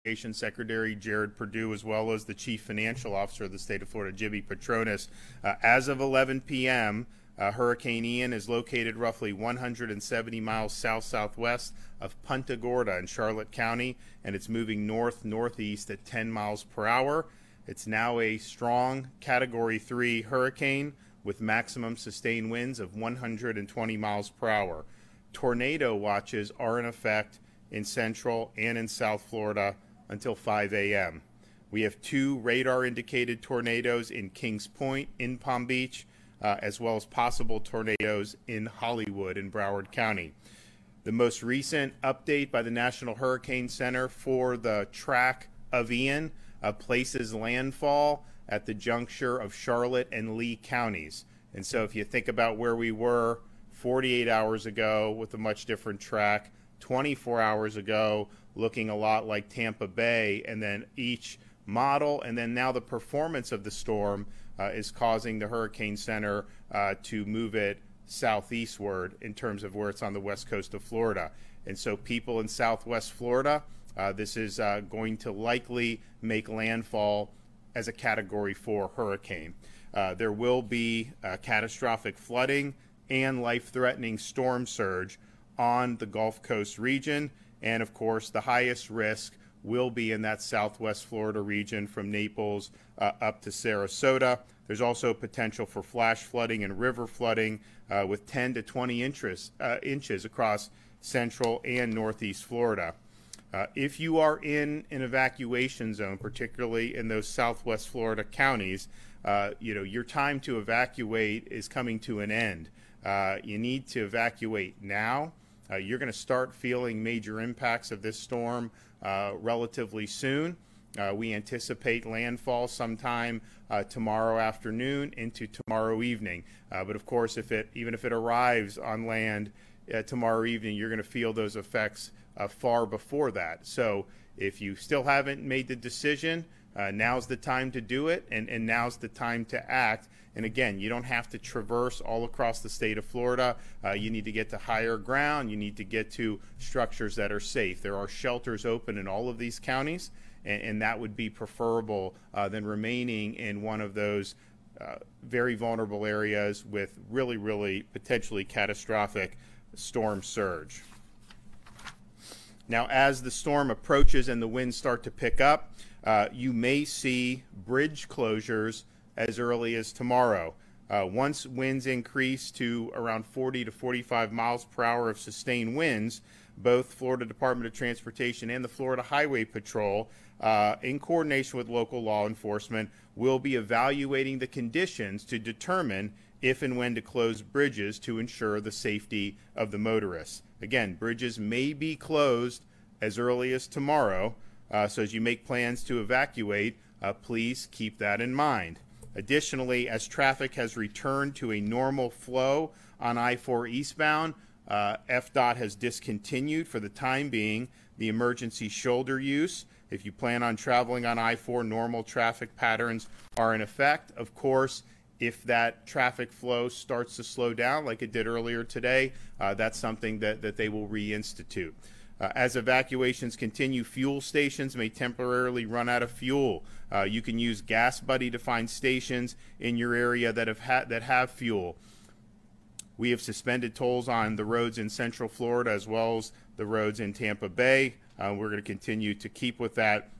Secretary Jared Perdue, as well as the Chief Financial Officer of the state of Florida, Jimmy Patronis. As of 11 p.m., Hurricane Ian is located roughly 170 miles south-southwest of Punta Gorda in Charlotte County, and it's moving north-northeast at 10 miles per hour. It's now a strong Category 3 hurricane with maximum sustained winds of 120 miles per hour. Tornado watches are in effect in Central and in South Florida until 5 a.m. We have 2 radar-indicated tornadoes in Kings Point in Palm Beach, as well as possible tornadoes in Hollywood in Broward County. The most recent update by the National Hurricane Center for the track of Ian places landfall at the juncture of Charlotte and Lee counties. And so if you think about where we were 48 hours ago with a much different track, 24 hours ago looking a lot like Tampa Bay, and then each model and then now the performance of the storm is causing the Hurricane Center to move it southeastward in terms of where it's on the west coast of Florida. And so people in southwest Florida, this is going to likely make landfall as a Category 4 hurricane. There will be catastrophic flooding and life-threatening storm surge on the Gulf Coast region, and of course the highest risk will be in that southwest Florida region from Naples up to Sarasota. There's also potential for flash flooding and river flooding with 10 to 20 inches across central and northeast Florida. If you are in an evacuation zone, particularly in those southwest Florida counties, your time to evacuate is coming to an end. You need to evacuate now. You're going to start feeling major impacts of this storm relatively soon. We anticipate landfall sometime tomorrow afternoon into tomorrow evening. But of course, even if it arrives on land tomorrow evening, you're going to feel those effects far before that. So if you still haven't made the decision, now's the time to do it, and now's the time to act. And again, you don't have to traverse all across the state of Florida. You need to get to higher ground. You need to get to structures that are safe. There are shelters open in all of these counties, and that would be preferable than remaining in one of those very vulnerable areas with really, really potentially catastrophic storm surge. Now, as the storm approaches and the winds start to pick up, you may see bridge closures as early as tomorrow. Once winds increase to around 40 to 45 miles per hour of sustained winds, both Florida Department of Transportation and the Florida Highway Patrol, in coordination with local law enforcement, will be evaluating the conditions to determine if and when to close bridges to ensure the safety of the motorists. Again, bridges may be closed as early as tomorrow, so as you make plans to evacuate, please keep that in mind. Additionally, as traffic has returned to a normal flow on I-4 eastbound, FDOT has discontinued for the time being the emergency shoulder use. If you plan on traveling on I-4, normal traffic patterns are in effect. Of course, if that traffic flow starts to slow down like it did earlier today, that's something that they will reinstitute. As evacuations continue, fuel stations may temporarily run out of fuel. You can use Gas Buddy to find stations in your area that have fuel. We have suspended tolls on the roads in Central Florida as well as the roads in Tampa Bay. We're going to continue to keep with that.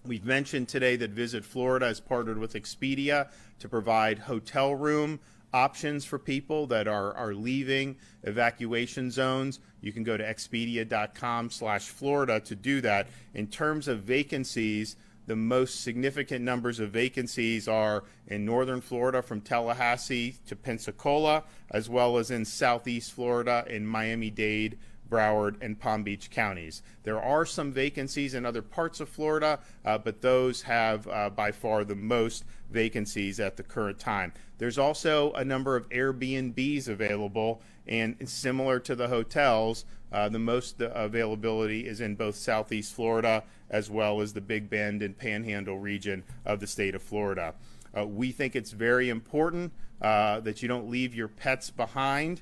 We've mentioned today that Visit Florida has partnered with Expedia to provide hotel room options for people that are leaving evacuation zones. You can go to expedia.com/Florida to do that. In terms of vacancies, the most significant numbers of vacancies are in northern Florida from Tallahassee to Pensacola, as well as in southeast Florida in Miami-Dade, Broward, and Palm Beach counties. There are some vacancies in other parts of Florida, but those have by far the most vacancies at the current time. There's also a number of Airbnbs available, and similar to the hotels, the most availability is in both southeast Florida as well as the Big Bend and Panhandle region of the state of Florida. We think it's very important that you don't leave your pets behind.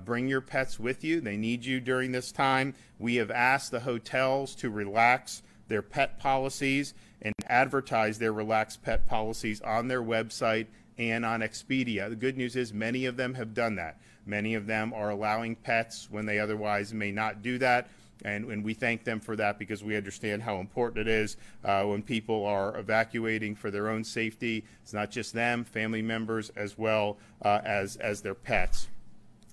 Bring your pets with you. They need you during this time. We have asked the hotels to relax their pet policies and advertise their relaxed pet policies on their website and on Expedia. The good news is many of them have done that. Many of them are allowing pets when they otherwise may not do that. And we thank them for that, because we understand how important it is when people are evacuating for their own safety. It's not just them, family members as well as their pets.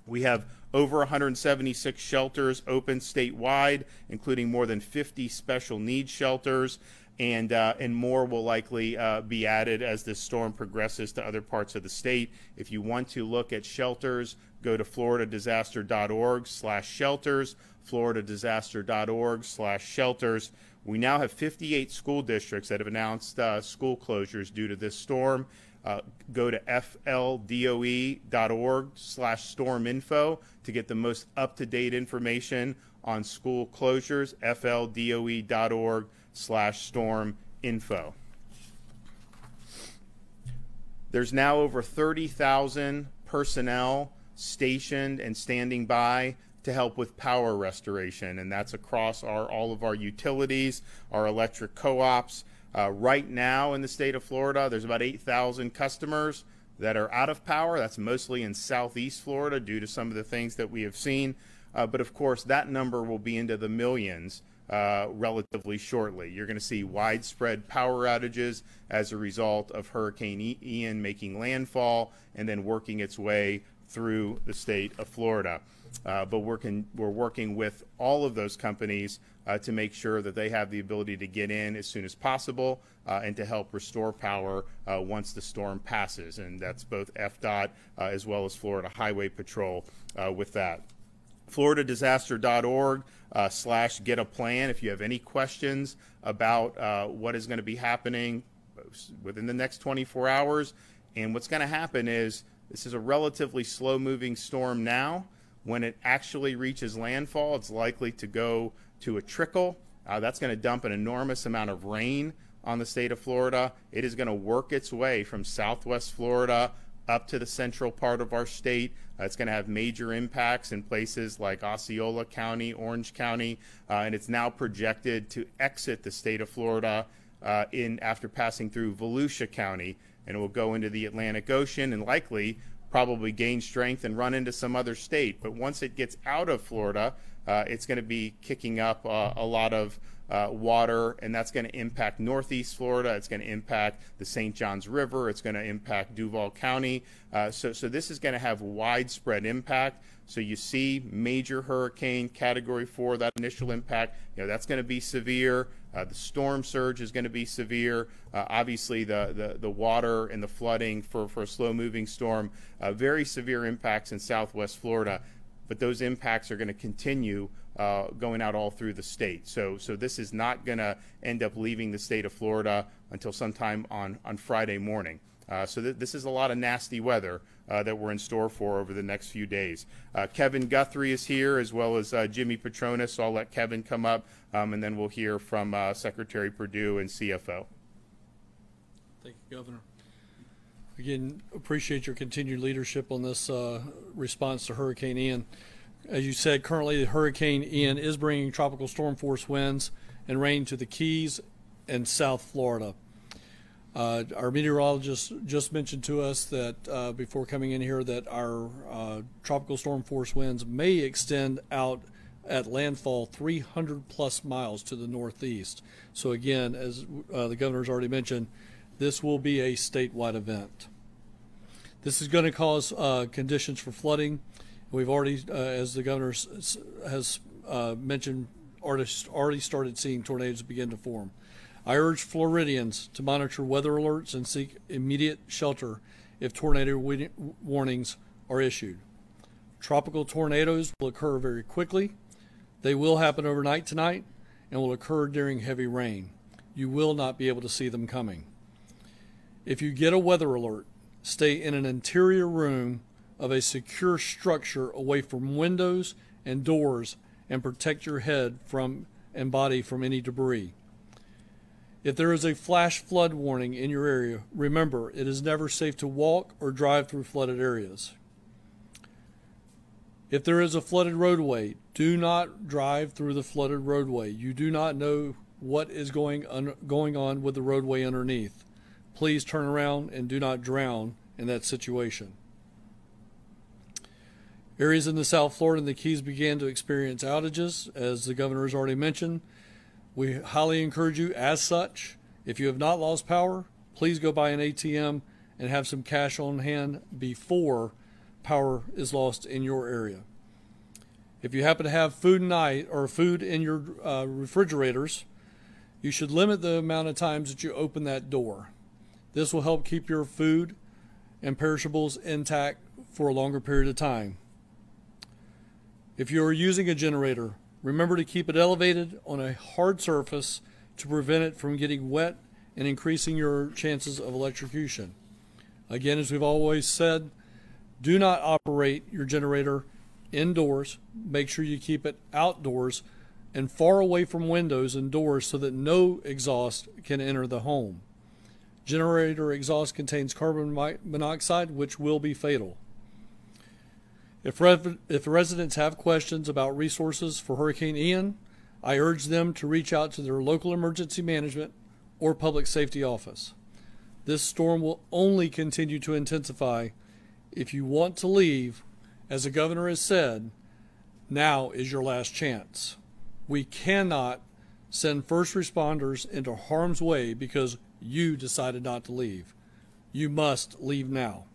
We have over 176 shelters open statewide, including more than 50 special needs shelters, and more will likely be added as this storm progresses to other parts of the state. If you want to look at shelters, go to floridadisaster.org/shelters, floridadisaster.org/shelters. We now have 58 school districts that have announced school closures due to this storm. Go to fldoe.org/storminfo to get the most up-to-date information on school closures, fldoe.org/storminfo. There's now over 30,000 personnel stationed and standing by to help with power restoration, and that's across all of our utilities, our electric co-ops. Right now in the state of Florida, there's about 8,000 customers that are out of power. That's mostly in southeast Florida due to some of the things that we have seen. But of course, that number will be into the millions relatively shortly. You're going to see widespread power outages as a result of Hurricane Ian making landfall and then working its way through the state of Florida. But we're working with all of those companies to make sure that they have the ability to get in as soon as possible and to help restore power once the storm passes. And that's both FDOT as well as Florida Highway Patrol with that. FloridaDisaster.org/get-a-plan. If you have any questions about what is going to be happening within the next 24 hours. And what's going to happen is this is a relatively slow-moving storm now. When it actually reaches landfall, it's likely to go to a trickle. That's going to dump an enormous amount of rain on the state of Florida. It is going to work its way from southwest Florida up to the central part of our state. It's going to have major impacts in places like Osceola County, Orange County, and it's now projected to exit the state of Florida after passing through Volusia County, and it will go into the Atlantic Ocean and likely probably gain strength and run into some other state. But once it gets out of Florida, it's going to be kicking up a lot of water, and that's going to impact northeast Florida. It's going to impact the St. Johns River. It's going to impact Duval County. So this is going to have widespread impact. So you see major hurricane category 4, that initial impact, that's going to be severe. The storm surge is going to be severe. Obviously, the water and the flooding for a slow-moving storm, very severe impacts in southwest Florida. But those impacts are going to continue going out all through the state. So this is not going to end up leaving the state of Florida until sometime on Friday morning. So this is a lot of nasty weather that we're in store for over the next few days. Kevin Guthrie is here, as well as Jimmy Petronas. So I'll let Kevin come up, and then we'll hear from Secretary Perdue and CFO. Thank you, Governor. Again, appreciate your continued leadership on this response to Hurricane Ian. As you said, currently Hurricane Ian is bringing tropical storm force winds and rain to the Keys and South Florida. Our meteorologist just mentioned to us that before coming in here that our tropical storm force winds may extend out at landfall 300 plus miles to the northeast. So again, as the governor's already mentioned, this will be a statewide event. This is going to cause conditions for flooding. We've already, as the governor has mentioned, already started seeing tornadoes begin to form. I urge Floridians to monitor weather alerts and seek immediate shelter if tornado warnings are issued. Tropical tornadoes will occur very quickly. They will happen overnight tonight and will occur during heavy rain. You will not be able to see them coming. If you get a weather alert, stay in an interior room of a secure structure away from windows and doors and protect your head and body from any debris. If there is a flash flood warning in your area, remember it is never safe to walk or drive through flooded areas. If there is a flooded roadway, do not drive through the flooded roadway. You do not know what is going on with the roadway underneath. Please turn around and do not drown in that situation. Areas in the South Florida and the Keys began to experience outages, as the governor has already mentioned. We highly encourage you, as such, if you have not lost power, please go by an ATM and have some cash on hand before power is lost in your area. If you happen to have food in your refrigerators, you should limit the amount of times that you open that door. This will help keep your food and perishables intact for a longer period of time. If you are using a generator, remember to keep it elevated on a hard surface to prevent it from getting wet and increasing your chances of electrocution. Again, as we've always said, do not operate your generator indoors. Make sure you keep it outdoors and far away from windows and doors so that no exhaust can enter the home. Generator exhaust contains carbon monoxide, which will be fatal. If residents have questions about resources for Hurricane Ian, I urge them to reach out to their local emergency management or public safety office. This storm will only continue to intensify. If you want to leave, as the governor has said, now is your last chance. We cannot send first responders into harm's way because you decided not to leave. You must leave now.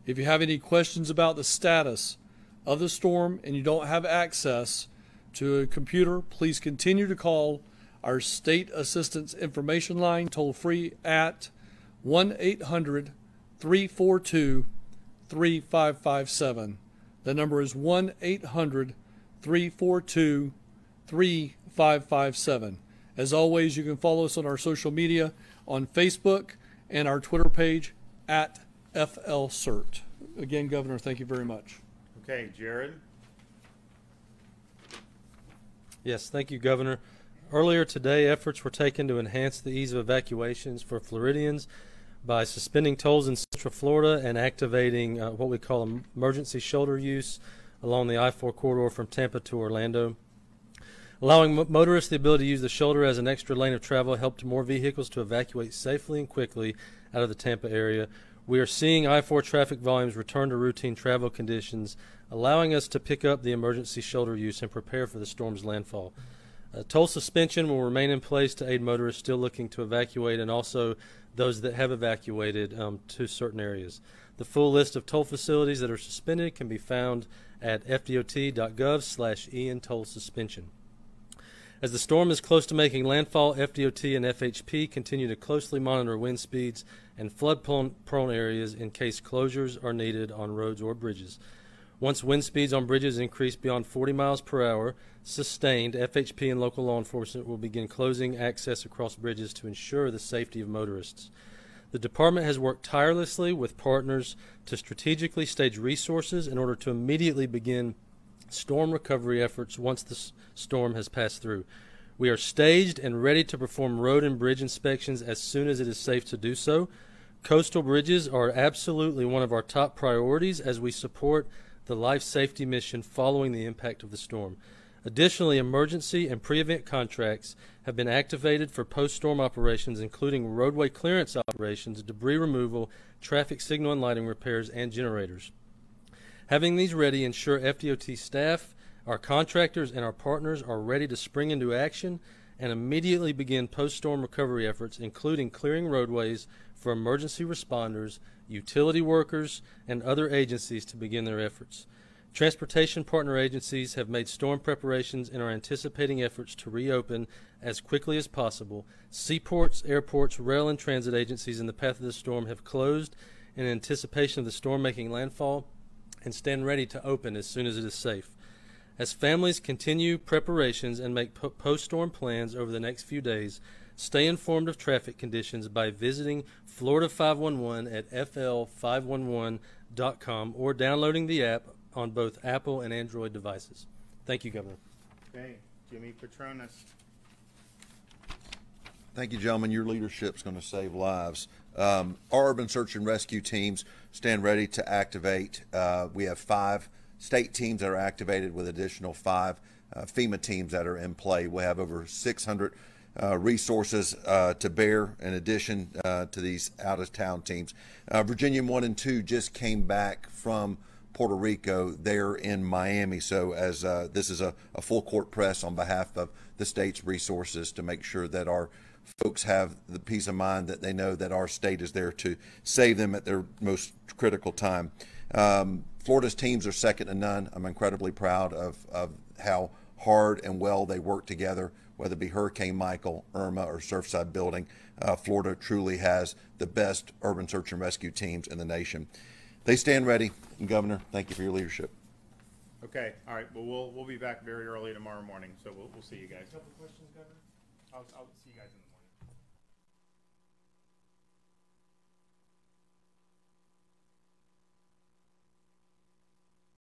If you have any questions about the status of the storm and you don't have access to a computer, please continue to call our State Assistance Information Line toll free at 1-800-342-3557. The number is 1-800-342-3557. As always, you can follow us on our social media on Facebook and our Twitter page at FLCERT. Again, Governor, thank you very much. Okay, Jared. Yes, thank you, Governor. Earlier today, efforts were taken to enhance the ease of evacuations for Floridians by suspending tolls in Central Florida and activating what we call emergency shoulder use along the I-4 corridor from Tampa to Orlando. Allowing motorists the ability to use the shoulder as an extra lane of travel helped more vehicles to evacuate safely and quickly out of the Tampa area. We are seeing I-4 traffic volumes return to routine travel conditions, allowing us to pick up the emergency shoulder use and prepare for the storm's landfall. Toll suspension will remain in place to aid motorists still looking to evacuate and also those that have evacuated to certain areas. The full list of toll facilities that are suspended can be found at fdot.gov/Ian toll suspension. As the storm is close to making landfall, FDOT and FHP continue to closely monitor wind speeds and flood-prone areas in case closures are needed on roads or bridges. Once wind speeds on bridges increase beyond 40 miles per hour, sustained, FHP and local law enforcement will begin closing access across bridges to ensure the safety of motorists. The department has worked tirelessly with partners to strategically stage resources in order to immediately begin storm recovery efforts once the storm has passed through. We are staged and ready to perform road and bridge inspections as soon as it is safe to do so. Coastal bridges are absolutely one of our top priorities as we support the life safety mission following the impact of the storm. Additionally, emergency and pre-event contracts have been activated for post-storm operations, including roadway clearance operations, debris removal, traffic signal and lighting repairs, and generators. Having these ready ensure FDOT staff, our contractors, and our partners are ready to spring into action and immediately begin post-storm recovery efforts, including clearing roadways for emergency responders, utility workers, and other agencies to begin their efforts. Transportation partner agencies have made storm preparations and are anticipating efforts to reopen as quickly as possible. Seaports, airports, rail, and transit agencies in the path of the storm have closed in anticipation of the storm making landfall and stand ready to open as soon as it is safe. As families continue preparations and make post-storm plans over the next few days, stay informed of traffic conditions by visiting Florida 511 at fl511.com or downloading the app on both Apple and Android devices. Thank you, Governor. Okay, Jimmy Petronas. Thank you, gentlemen. Your leadership is going to save lives. Our urban search and rescue teams stand ready to activate. We have 5 state teams that are activated with additional 5 FEMA teams that are in play. We have over 600 resources to bear in addition to these out-of-town teams. Virginia 1 and 2 just came back from Puerto Rico. They're in Miami, so as this is a full court press on behalf of the state's resources to make sure that our folks have the peace of mind that they know that our state is there to save them at their most critical time. Florida's teams are second to none. I'm incredibly proud of how hard and well they work together, whether it be Hurricane Michael, Irma, or Surfside Building. Florida truly has the best urban search and rescue teams in the nation. They stand ready. And Governor, thank you for your leadership. Okay, all right. Well, we'll be back very early tomorrow morning, so we'll see you guys. Couple questions, Governor. I'll see you guys in the